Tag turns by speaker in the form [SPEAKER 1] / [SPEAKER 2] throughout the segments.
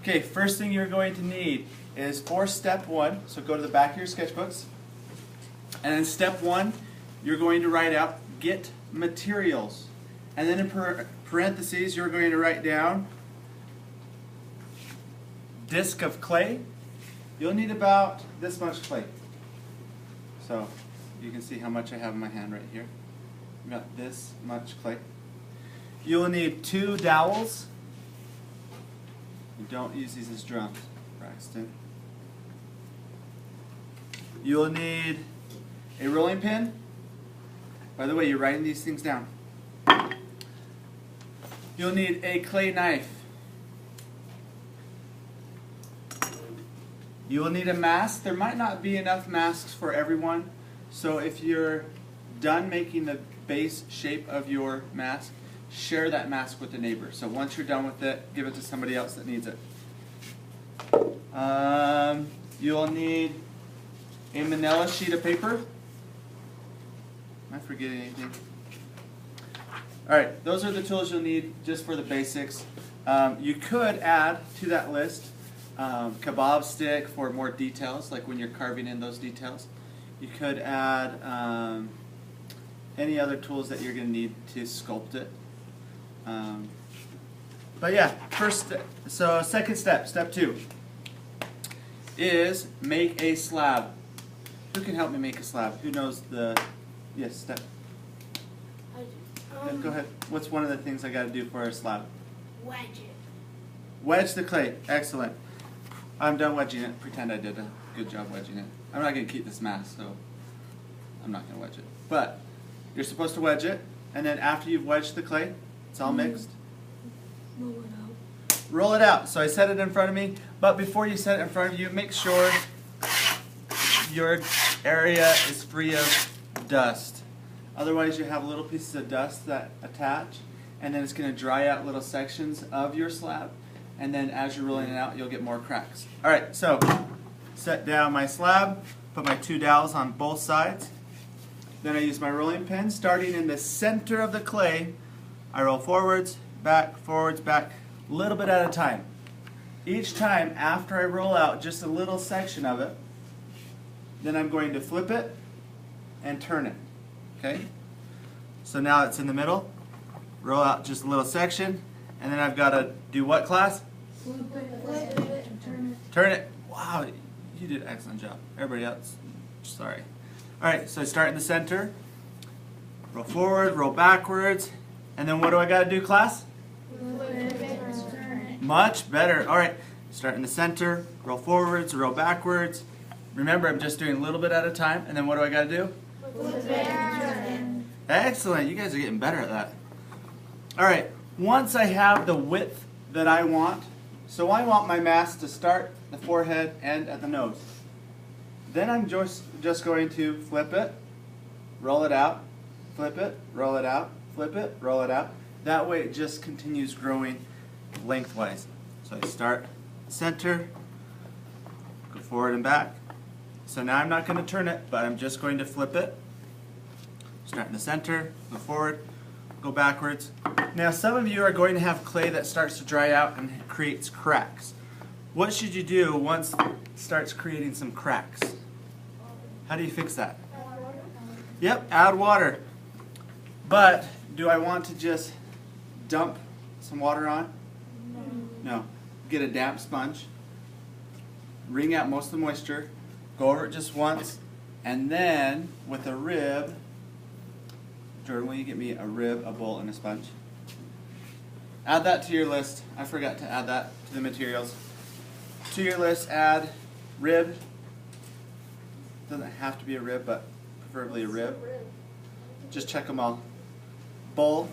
[SPEAKER 1] Okay, first thing you're going to need is for step 1, so go to the back of your sketchbooks, and in step 1, you're going to write out get materials. And then in parentheses, you're going to write down disc of clay. You'll need about this much clay. So you can see how much I have in my hand right here. I've got this much clay. You'll need 2 dowels. You don't use these as drums, Braxton. You'll need a rolling pin. By the way, you're writing these things down. You'll need a clay knife. You will need a mask. There might not be enough masks for everyone, so if you're done making the base shape of your mask, share that mask with a neighbor. So once you're done with it, give it to somebody else that needs it. You'll need a manila sheet of paper. Am I forgetting anything? Alright, those are the tools you'll need just for the basics. You could add to that list kebab stick for more details, like when you're carving in those details. You could add any other tools that you're going to need to sculpt it. But yeah, second step, step 2, is make a slab. Who can help me make a slab? Who knows the, yes, step?
[SPEAKER 2] I do.
[SPEAKER 1] Yeah, go ahead. What's one of the things I got to do for a slab?
[SPEAKER 2] Wedge it.
[SPEAKER 1] Wedge the clay. Excellent. I'm done wedging it. Pretend I did a good job wedging it. I'm not going to keep this mask, so I'm not going to wedge it. But you're supposed to wedge it, and then after you've wedged the clay, it's all mixed.
[SPEAKER 2] Roll it out.
[SPEAKER 1] Roll it out. So I set it in front of me, but before you set it in front of you, make sure your area is free of dust. Otherwise you have little pieces of dust that attach, and then it's going to dry out little sections of your slab, and then as you're rolling it out, you'll get more cracks. Alright, so set down my slab, put my 2 dowels on both sides. Then I use my rolling pin, starting in the center of the clay. I roll forwards, back, a little bit at a time. Each time after I roll out just a little section of it, then I'm going to flip it and turn it. Okay? So now it's in the middle. Roll out just a little section, and then I've got to do what, class?
[SPEAKER 2] Flip it and turn it.
[SPEAKER 1] Turn it. Wow, you did an excellent job. Everybody else, sorry. Alright, so I start in the center, roll forward, roll backwards, and then what do I got to do, class?
[SPEAKER 2] Flip it and turn it.
[SPEAKER 1] Much better. Alright, start in the center, roll forwards, roll backwards. Remember, I'm just doing a little bit at a time, and then what do I got to do?
[SPEAKER 2] Flip it and turn it.
[SPEAKER 1] Excellent, you guys are getting better at that. Alright, once I have the width that I want, so I want my mask to start the forehead and at the nose. Then I'm just going to flip it, roll it out, flip it, roll it out, flip it, roll it out. That way it just continues growing lengthwise. So I start center, go forward and back. So now I'm not going to turn it, but I'm just going to flip it. Start in the center, go forward, go backwards. Now some of you are going to have clay that starts to dry out and creates cracks. What should you do once it starts creating some cracks? How do you fix that? Yep, add water. But do I want to just dump some water on? No. Get a damp sponge, wring out most of the moisture, go over it just once, and then with a rib, Jordan, will you get me a rib, a bowl, and a sponge? Add that to your list. I forgot to add that to the materials. To your list, add rib. Doesn't have to be a rib, but preferably a rib. Just check them all. Bowl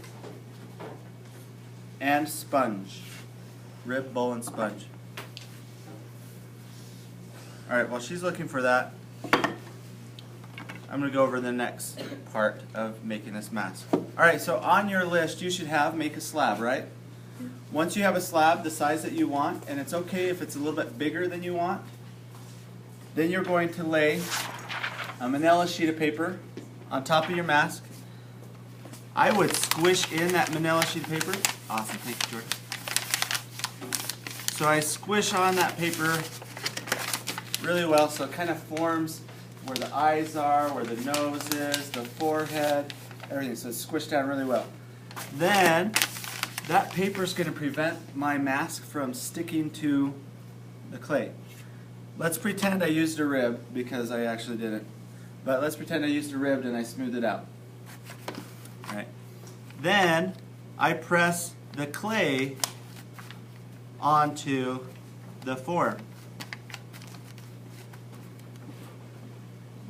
[SPEAKER 1] and sponge. Rib, bowl, and sponge. Alright, while she's looking for that, I'm going to go over the next part of making this mask. Alright, so on your list you should have make a slab, right? Once you have a slab the size that you want, and it's okay if it's a little bit bigger than you want, then you're going to lay a manila sheet of paper on top of your mask. I would squish in that manila sheet of paper. Awesome, thank you, Jordan. So I squish on that paper really well so it kind of forms where the eyes are, where the nose is, the forehead, everything. So it's squished down really well. Then that paper is going to prevent my mask from sticking to the clay. Let's pretend I used a rib, because I actually didn't. But let's pretend I used a rib and I smoothed it out. All right. Then I press the clay onto the form.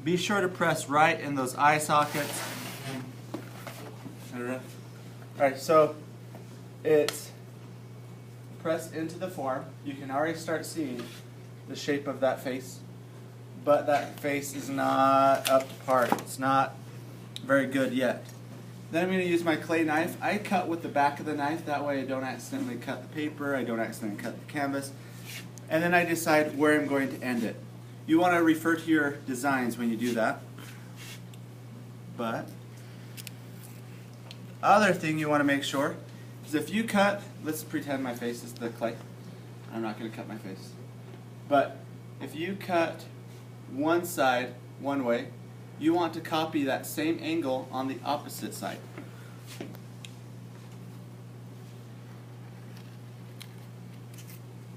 [SPEAKER 1] Be sure to press right in those eye sockets. Alright, so it's pressed into the form. You can already start seeing the shape of that face, but that face is not up to par. It's not very good yet. Then I'm going to use my clay knife. I cut with the back of the knife, that way I don't accidentally cut the paper, I don't accidentally cut the canvas. And then I decide where I'm going to end it. You want to refer to your designs when you do that. But other thing you want to make sure is if you cut, let's pretend my face is the clay. I'm not going to cut my face. But if you cut one side one way, you want to copy that same angle on the opposite side.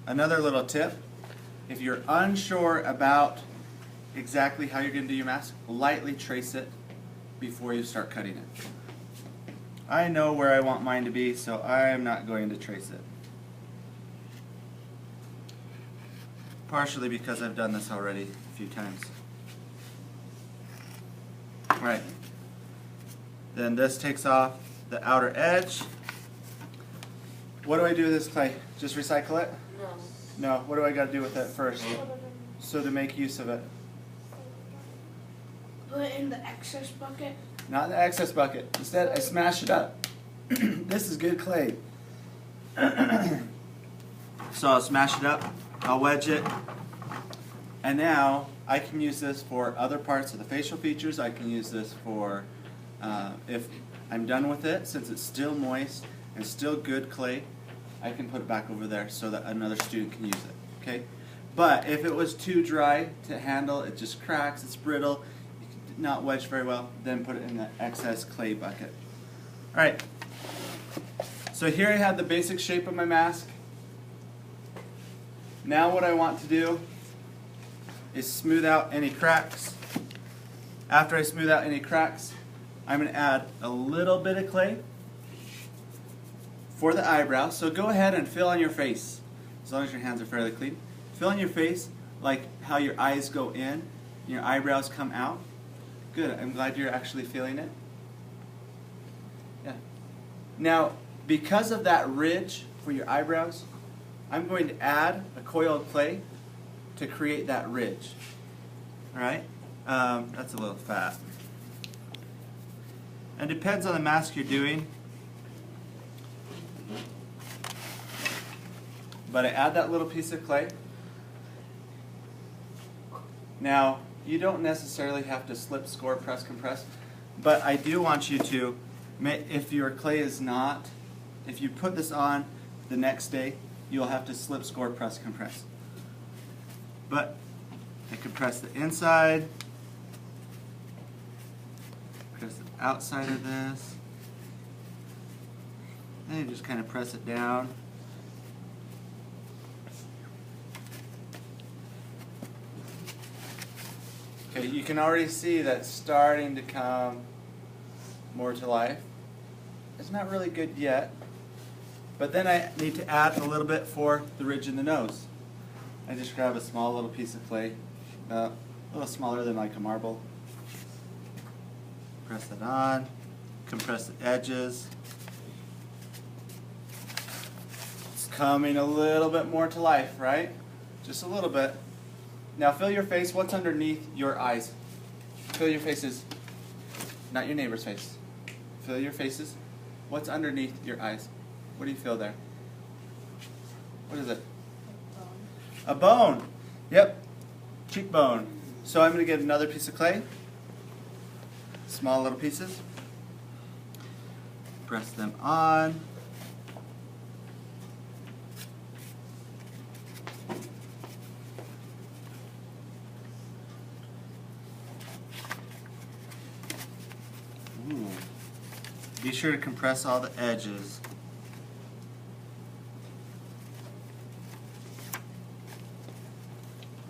[SPEAKER 1] Another little tip, if you're unsure about exactly how you're going to do your mask, lightly trace it before you start cutting it. I know where I want mine to be, so I'm not going to trace it. Partially because I've done this already a few times. Right. Then this takes off the outer edge. What do I do with this clay? Just recycle it? No. What do I got to do with it first? So to make use of it.
[SPEAKER 2] Put it in the excess bucket.
[SPEAKER 1] Not in the excess bucket. Instead, I smash it up. This is good clay. So I'll smash it up. I'll wedge it. And now I can use this for other parts of the facial features. I can use this for, if I'm done with it, since it's still moist and still good clay, I can put it back over there so that another student can use it. Okay? But if it was too dry to handle, it just cracks, it's brittle, you can not wedge very well, then put it in the excess clay bucket. Alright, so here I have the basic shape of my mask. Now what I want to do is smooth out any cracks. After I smooth out any cracks, I'm going to add a little bit of clay for the eyebrow. So go ahead and fill on your face, as long as your hands are fairly clean. Fill on your face like how your eyes go in, your eyebrows come out. Good, I'm glad you're actually feeling it. Yeah. Now, because of that ridge for your eyebrows, I'm going to add a coiled clay to create that ridge. Alright? That's a little fat. And it depends on the mask you're doing. But I add that little piece of clay. Now, you don't necessarily have to slip, score, press, compress, but I do want you to, if your clay is not, if you put this on the next day, you'll have to slip, score, press, compress. But I compress the inside, press the outside of this, and you just kind of press it down. Okay, you can already see that it's starting to come more to life. It's not really good yet, but then I need to add a little bit for the ridge in the nose. I just grab a small little piece of clay, a little smaller than like a marble. Press it on, compress the edges. It's coming a little bit more to life, right? Just a little bit. Now fill your face. What's underneath your eyes? Fill your faces, not your neighbor's face. Fill your faces. What's underneath your eyes? What do you feel there? What is it? A bone. Yep. Cheekbone. So I'm going to get another piece of clay. Small little pieces. Press them on. sure to compress all the edges.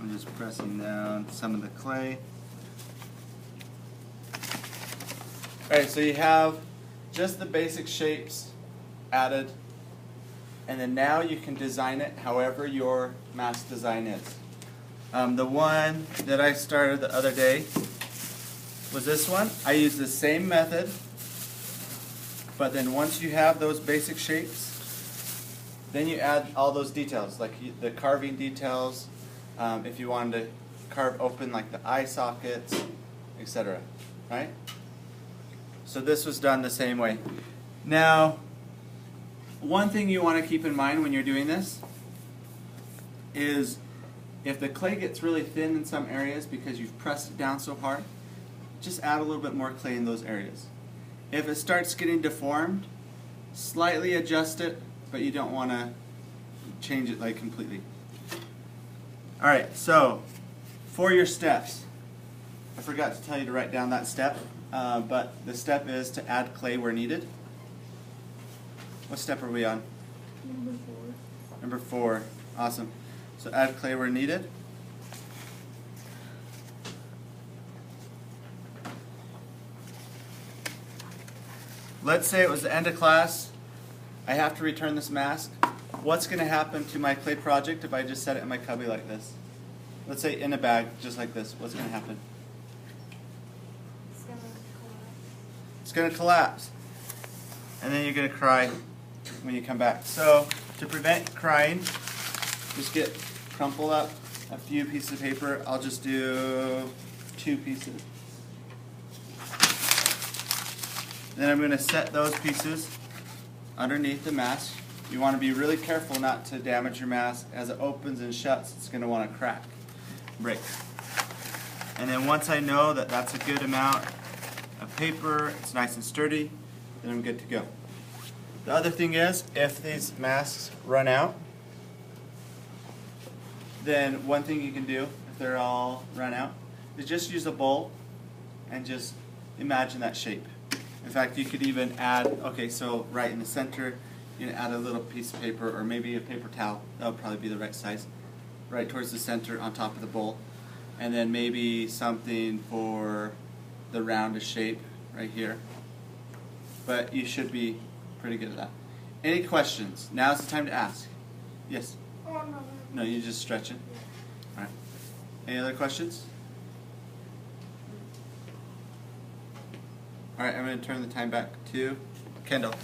[SPEAKER 1] I'm just pressing down some of the clay. Alright, so you have just the basic shapes added, and then now you can design it however your mask design is. The one that I started the other day was this one. I used the same method, but then once you have those basic shapes, then you add all those details, like the carving details, if you wanted to carve open like the eye sockets, etc. Right? So this was done the same way. Now, one thing you want to keep in mind when you're doing this is if the clay gets really thin in some areas because you've pressed it down so hard, just add a little bit more clay in those areas. If it starts getting deformed, slightly adjust it, but you don't want to change it like completely. Alright, so for your steps, I forgot to tell you to write down that step, but the step is to add clay where needed. What step are we on?
[SPEAKER 2] Number 4.
[SPEAKER 1] Number 4. Awesome. So add clay where needed. Let's say it was the end of class. I have to return this mask. What's going to happen to my clay project if I just set it in my cubby like this? Let's say in a bag, just like this. What's going to happen?
[SPEAKER 2] It's gonna collapse.
[SPEAKER 1] It's going to collapse. And then you're going to cry when you come back. So to prevent crying, just get crumpled up a few pieces of paper. I'll just do 2 pieces. Then I'm going to set those pieces underneath the mask. You want to be really careful not to damage your mask. As it opens and shuts, it's going to want to crack, break. And then once I know that that's a good amount of paper, it's nice and sturdy, then I'm good to go. The other thing is, if these masks run out, then one thing you can do, if they're all run out, is just use a bowl and just imagine that shape. In fact, you could even add, okay, so right in the center, you can add a little piece of paper or maybe a paper towel. That would probably be the right size. Right towards the center on top of the bowl. And then maybe something for the roundest shape right here. But you should be pretty good at that. Any questions? Now's the time to ask. Yes?
[SPEAKER 2] Oh, no.
[SPEAKER 1] No, you just stretch it? All right. Any other questions? All right, I'm going to turn the time back to Kendall.